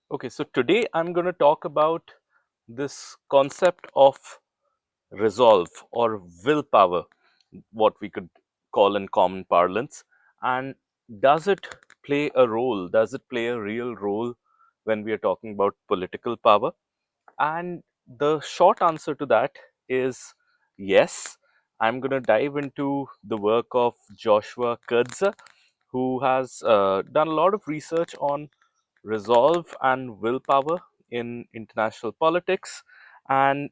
Okay, so today I'm going to talk about this concept of resolve or willpower, what we could call in common parlance. And does it play a role? Does it play a real role when we are talking about political power? And the short answer to that is yes. I'm going to dive into the work of Joshua Kurtzer, who has done a lot of research on resolve and willpower in international politics. And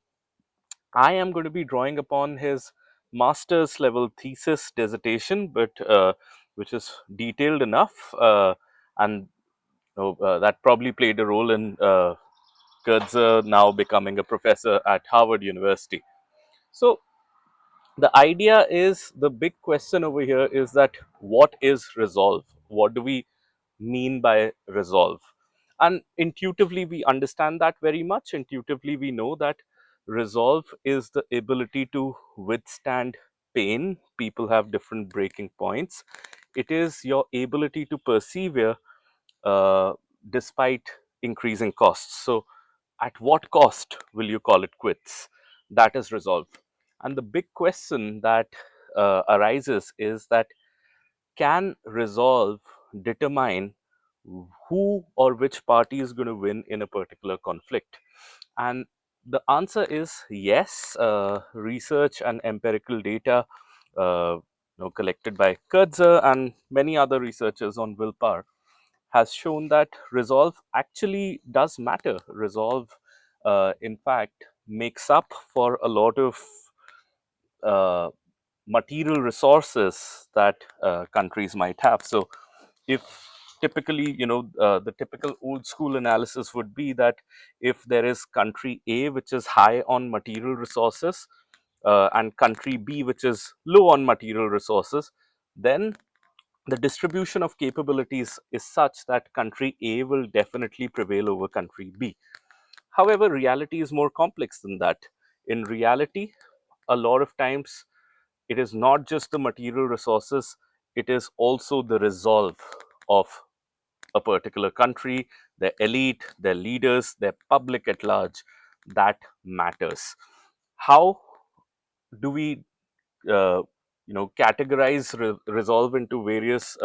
I am going to be drawing upon his master's level thesis dissertation, but which is detailed enough, and that probably played a role in Kurtzer now becoming a professor at Harvard University. So the idea is, the big question over here is that what is resolve? What do we mean by resolve? And intuitively we understand that very much. Intuitively we know that resolve is the ability to withstand pain. People have different breaking points. It is your ability to persevere uh, despite increasing costs. So at what cost will you call it quits? That is resolve. And the big question that arises is that, can resolve determine who or which party is going to win in a particular conflict? And the answer is yes. Research and empirical data collected by Kurtzer and many other researchers on willpower has shown that resolve actually does matter. Resolve, in fact, makes up for a lot of uh, material resources that countries might have. So, if typically, the typical old school analysis would be that if there is country A which is high on material resources and country B which is low on material resources, then the distribution of capabilities is such that country A will definitely prevail over country B. However, reality is more complex than that. In reality, a lot of times it is not just the material resources, it is also the resolve of a particular country, their elite, their leaders, their public at large, that matters. How do we categorize resolve into various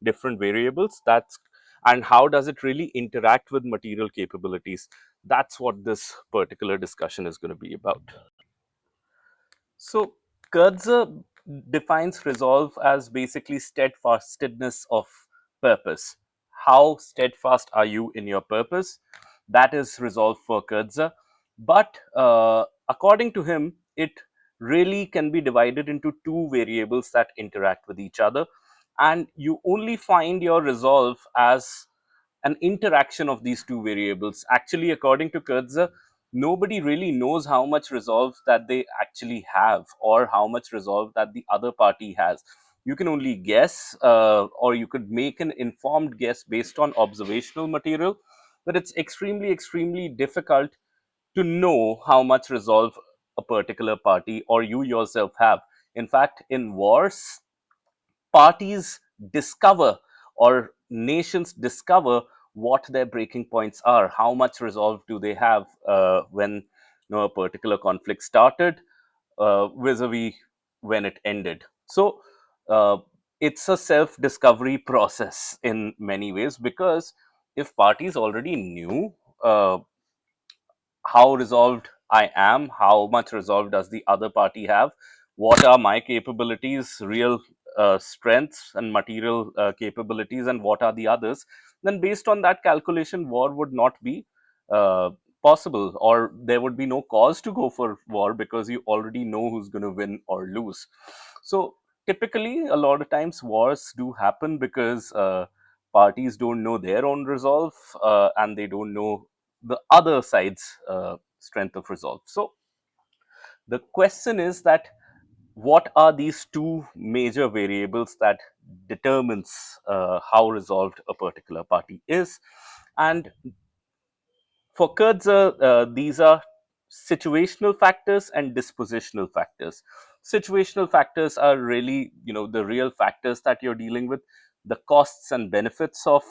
different variables? That's, and how does it really interact with material capabilities? That's what this particular discussion is going to be about. So Kurtzer defines resolve as basically steadfastness of purpose. How steadfast are you in your purpose? That is resolve for Kurtzer. But according to him, it really can be divided into two variables that interact with each other. And you only find your resolve as an interaction of these two variables. Actually, according to Kurtzer, nobody really knows how much resolve that they actually have or how much resolve that the other party has. You can only guess, or you could make an informed guess based on observational material, but it's extremely, extremely difficult to know how much resolve a particular party or you yourself have. In fact, in wars, parties discover, or nations discover, what their breaking points are. How much resolve do they have when a particular conflict started, vis-a-vis when it ended. So uh, it's a self-discovery process in many ways, because if parties already knew uh, how resolved I am, how much resolve does the other party have, what are my capabilities, real strengths and material capabilities, and what are the others, then based on that calculation, war would not be uh, possible, or there would be no cause to go for war because you already know who's going to win or lose. So typically, a lot of times wars do happen because parties don't know their own resolve, and they don't know the other side's strength of resolve. So the question is that, what are these two major variables that determines how resolved a particular party is? And for Kurtzer, these are situational factors and dispositional factors. Situational factors are really, the real factors that you're dealing with. the costs and benefits of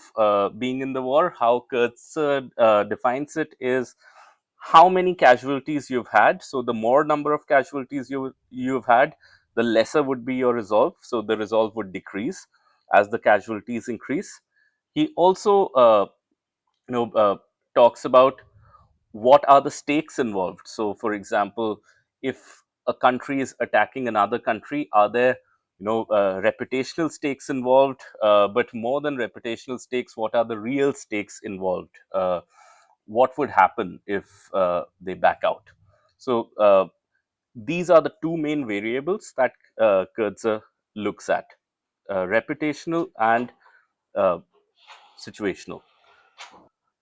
being in the war. How Kurtz defines it is how many casualties you've had. So the more number of casualties you've had, the lesser would be your resolve. So the resolve would decrease as the casualties increase. He also you know uh, talks about what are the stakes involved. So, for example, if a country is attacking another country, are there reputational stakes involved? But more than reputational stakes, what are the real stakes involved? What would happen if they back out? So these are the two main variables that Kurtzer looks at: reputational and uh, situational.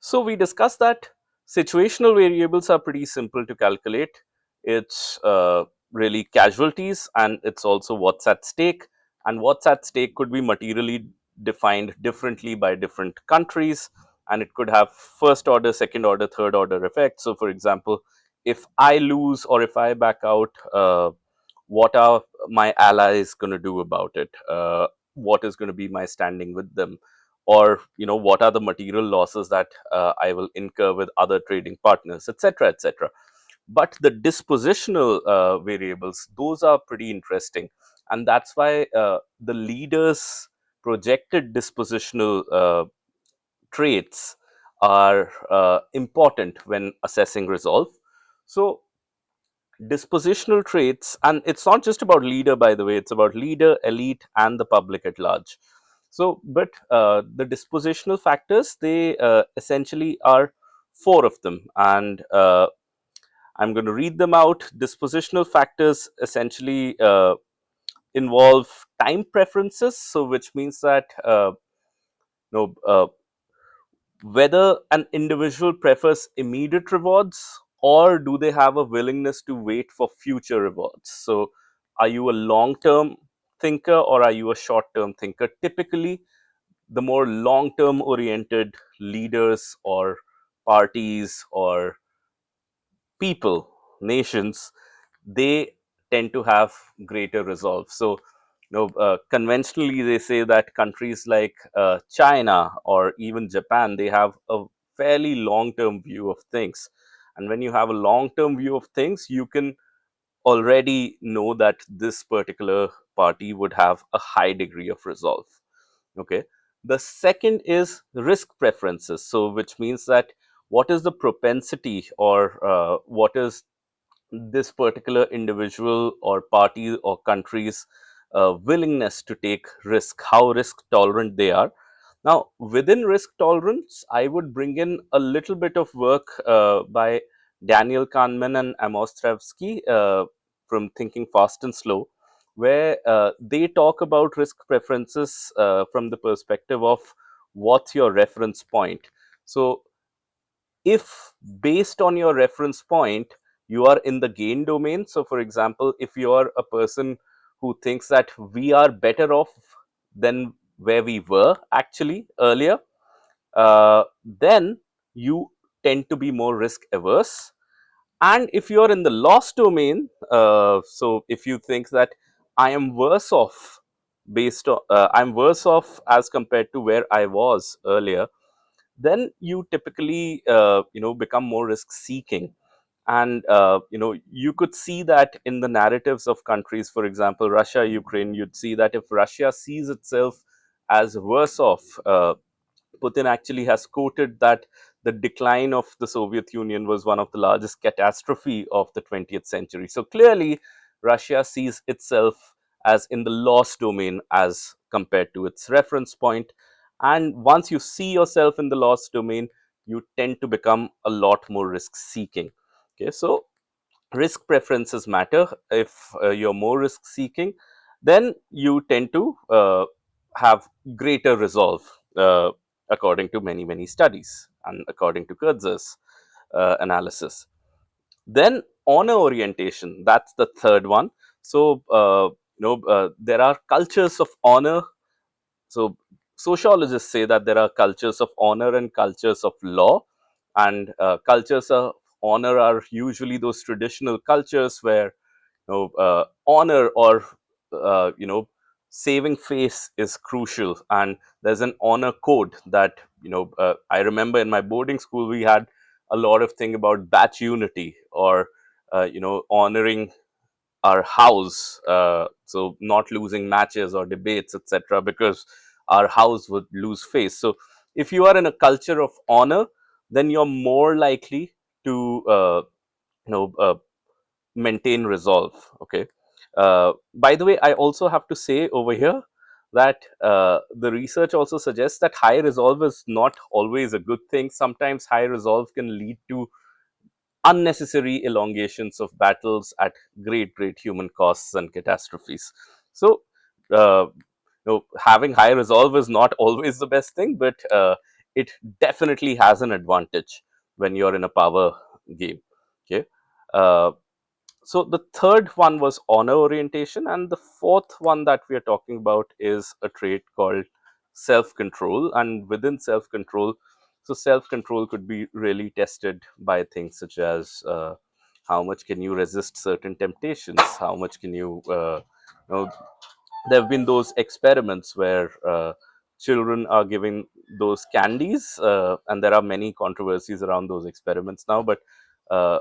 So we discussed that situational variables are pretty simple to calculate. It's really casualties, and it's also what's at stake. And what's at stake could be materially defined differently by different countries, and it could have first order, second order, third order effects. So, for example, if I lose or if I back out, what are my allies going to do about it? What is going to be my standing with them? Or what are the material losses that I will incur with other trading partners, etc., etc. But the dispositional variables, those are pretty interesting, and that's why the leaders projected dispositional traits are important when assessing resolve. So dispositional traits, and it's not just about leader, by the way, it's about leader, elite, and the public at large. So but the dispositional factors, they essentially are four of them, and I'm going to read them out. Dispositional factors essentially involve time preferences, so which means that you know uh, whether an individual prefers immediate rewards, or do they have a willingness to wait for future rewards. So are you a long term thinker or are you a short term thinker? Typically the more long term oriented leaders or parties or people, nations, they tend to have greater resolve. So conventionally they say that countries like China or even Japan, they have a fairly long term view of things. And when you have a long term view of things, you can already know that this particular party would have a high degree of resolve. Okay. The second is risk preferences. So which means that what is the propensity, or what is this particular individual or party or country's willingness to take risk, how risk tolerant they are. Now, within risk tolerance, I would bring in a little bit of work by Daniel Kahneman and Amos Tversky from Thinking Fast and Slow, where they talk about risk preferences from the perspective of what's your reference point. So, if based on your reference point you are in the gain domain, so for example, if you are a person who thinks that we are better off than where we were actually earlier, then you tend to be more risk averse. And if you are in the loss domain, so if you think that I am worse off based on I'm worse off as compared to where I was earlier, then you typically become more risk seeking. And you could see that in the narratives of countries, for example Russia, Ukraine. You'd see that if Russia sees itself as worse off, Putin actually has quoted that the decline of the Soviet Union was one of the largest catastrophe of the 20th century. So clearly, Russia sees itself as in the loss domain as compared to its reference point. And once you see yourself in the loss domain, you tend to become a lot more risk seeking. Okay, so risk preferences matter. If you're more risk seeking, then you tend to have greater resolve, according to many studies and according to Kurtz's analysis. Then honor orientation, that's the third one. So there are cultures of honor. So sociologists say that there are cultures of honor and cultures of law, and cultures of honor are usually those traditional cultures where honor, or uh, you know saving face is crucial, and there's an honor code that, I remember in my boarding school we had a lot of thing about batch unity, or honoring our house, so not losing matches or debates, etc., because our house would lose face. So if you are in a culture of honor, then you're more likely to you know uh, maintain resolve. Okay. By the way, I also have to say over here that the research also suggests that high resolve is not always a good thing. Sometimes high resolve can lead to unnecessary elongations of battles at great human costs and catastrophes. So, having high resolve is not always the best thing, but it definitely has an advantage when you're in a power game. Okay. Uh, so the third one was honor orientation, and the fourth one that we are talking about is a trait called self control. And within self control, so self control could be really tested by things such as how much can you resist certain temptations, how much can you know there have been those experiments where children are given those candies, and there are many controversies around those experiments now, but uh,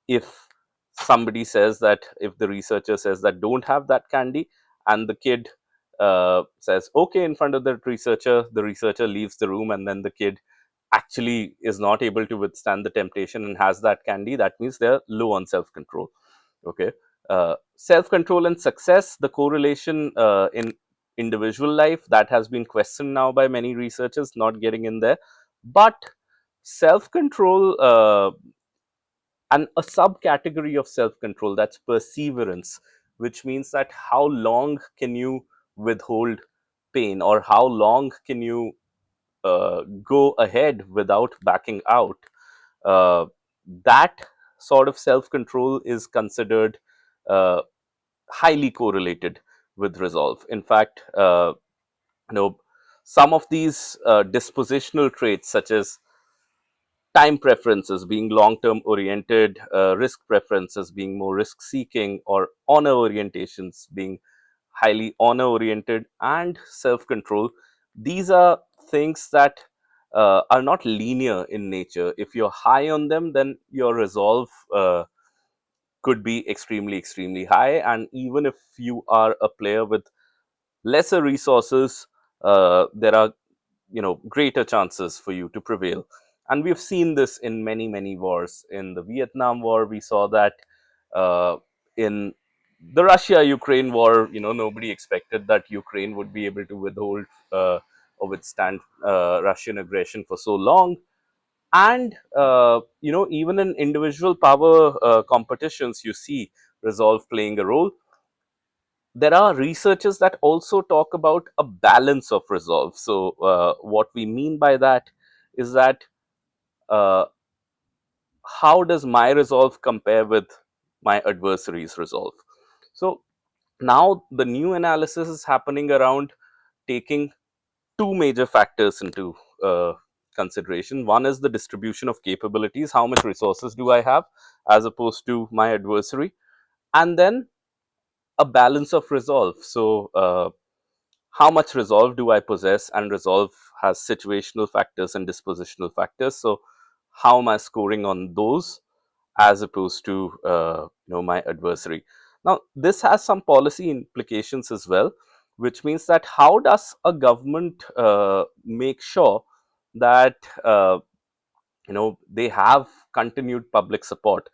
if somebody says that, if the researcher says that don't have that candy, and the kid says okay in front of the researcher leaves the room, and then the kid actually is not able to withstand the temptation and has that candy, that means they're low on self control. Okay. Self control and success, the correlation in individual life, that has been questioned now by many researchers, not getting in there. But self control, and a subcategory of self control, that's perseverance, which means that how long can you withhold pain, or how long can you go ahead without backing out. uh, that sort of self control is considered uh, highly correlated with resolve. In fact, you know some of these dispositional traits, such as time preferences being long term oriented, risk preferences being more risk seeking, or honor orientations being highly honor oriented, and self control, these are things that are not linear in nature. If you're high on them, then your resolve could be extremely high. And even if you are a player with lesser resources, there are greater chances for you to prevail. And we've seen this in many wars. In the Vietnam War, we saw that. In the Russia Ukraine war, nobody expected that Ukraine would be able to withhold or withstand Russian aggression for so long. And even in individual power competitions, you see resolve playing a role. There are researchers that also talk about a balance of resolve. So, what we mean by that is that uh, how does my resolve compare with my adversary's resolve? So, now the new analysis is happening around taking two major factors into consideration. One is the distribution of capabilities, how much resources do I have as opposed to my adversary, and then a balance of resolve. So, how much resolve do I possess? And resolve has situational factors and dispositional factors. So, how am I scoring on those as opposed to my adversary? Now, this has some policy implications as well, which means that how does a government make sure that they have continued public support?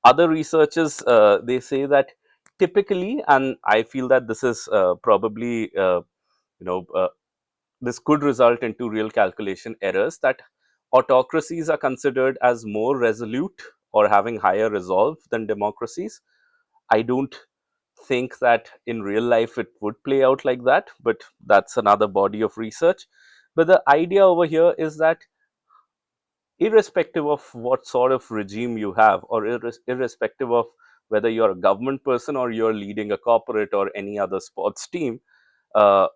Other researchers, they say that typically, and I feel that this is probably you know uh, this could result into real calculation errors, that autocracies are considered as more resolute or having higher resolve than democracies. I don't think that in real life it would play out like that, but that's another body of research. But the idea over here is that irrespective of what sort of regime you have, or irrespective of whether you're a government person or you're leading a corporate or any other sports team, uh,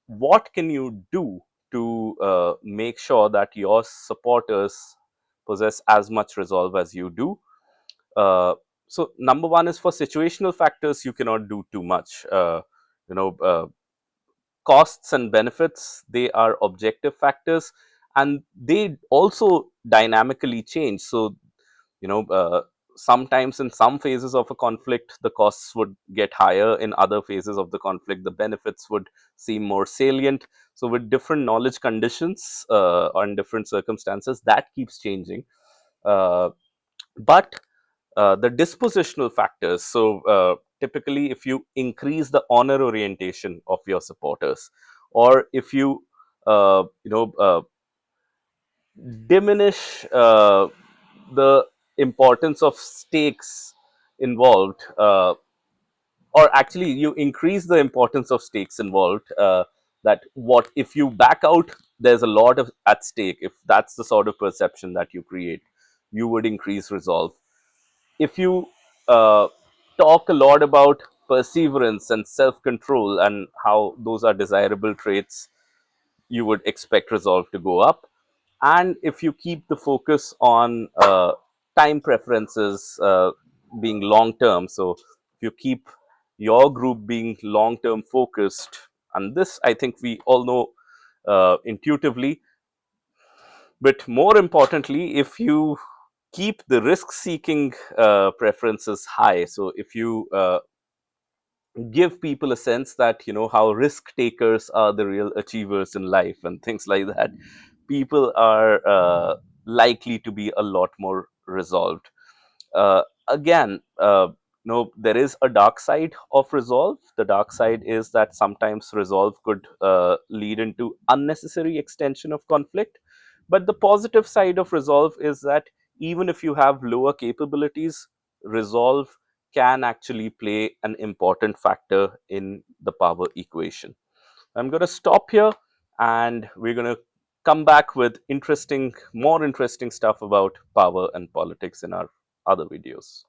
what can you do to make sure that your supporters possess as much resolve as you do? Uh, so, number one is, for situational factors, you cannot do too much. You know, uh, costs and benefits, they are objective factors, and they also dynamically change. So you know sometimes in some phases of a conflict the costs would get higher, in other phases of the conflict the benefits would seem more salient. So with different knowledge conditions on different circumstances, that keeps changing. But the dispositional factors, so typically if you increase the honor orientation of your supporters, or if you diminish the importance of stakes involved, or actually you increase the importance of stakes involved, that what if you back out, there's a lot of at stake. If that's the sort of perception that you create, you would increase resolve. If you uh, talk a lot about perseverance and self control and how those are desirable traits, you would expect resolve to go up. And if you keep the focus on time preferences being long term, so if you keep your group being long term focused, and this I think we all know intuitively, but more importantly, if you keep the risk seeking preferences high, so if you give people a sense that how risk takers are the real achievers in life and things like that, people are likely to be a lot more resolved. Again, no, there is a dark side of resolve. The dark side is that sometimes resolve could lead into unnecessary extension of conflict. But the positive side of resolve is that even if you have lower capabilities, resolve can actually play an important factor in the power equation. I'm going to stop here, and we're going to come back with more interesting stuff about power and politics in our other videos.